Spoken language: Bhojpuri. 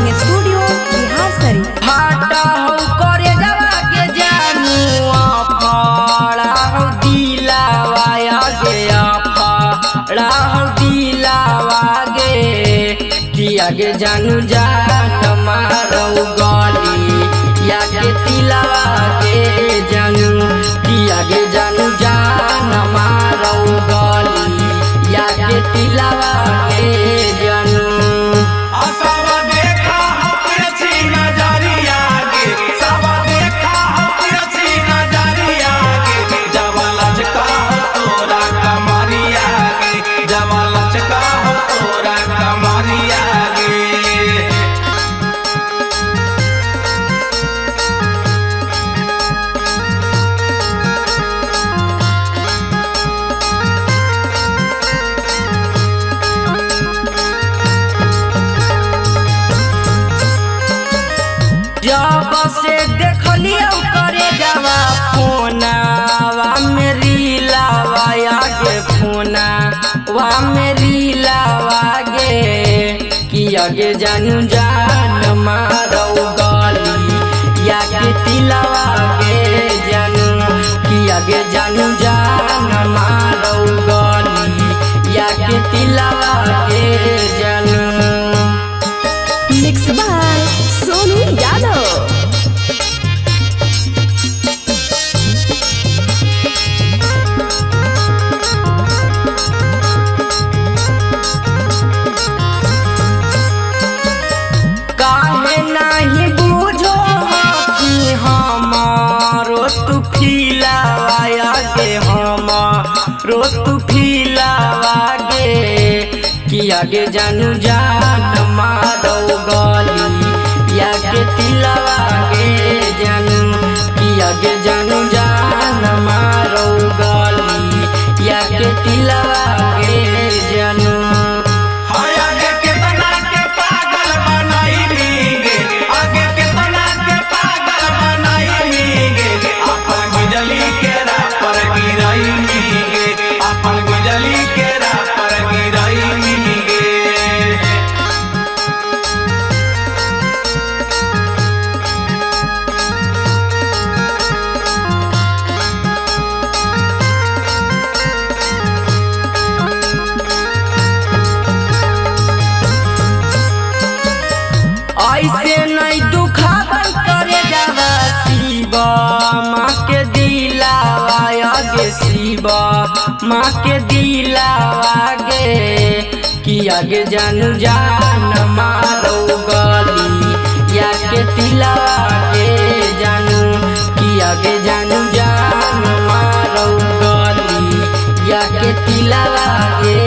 Recording studio Bihar Sharif. फाटा हो करे जवा के जानू फाड़ा हो दिलावा गया फाड़ा हो दिलावा गे किया गे जानू जान मारो गली या के तिलावा के जानू किया गे जानू जान मारो गली या के तिलावा के जानू जब से देखलियो करे जावा फोनावा मेरी लावा आगे फोनावा मेरी लावा गे कि आगे जानू जान मारो गली या के तिलावा गे जानू कि आगे जानू जान मारो गली या के तिलावा गे जानू। Mix by Sonu Yadav. काहे नहीं बुझो कि हमारो तू फिलावा गे हमारो तू फिलावा गे कि आगे जानू जान मारो गली या के तिलावा गे जानू कि आगे जानू जान मारो गली या के तिलावा गे जानू। ऐसे नहीं दुखावन करे जावा शिव माँ के दिलावा आगे शिव माँ के दिलावा गे कि आगे जानू जान मारो गली या के तिलावा गे जानू कि आगे जानू जान मारो गली या के तिलावा गे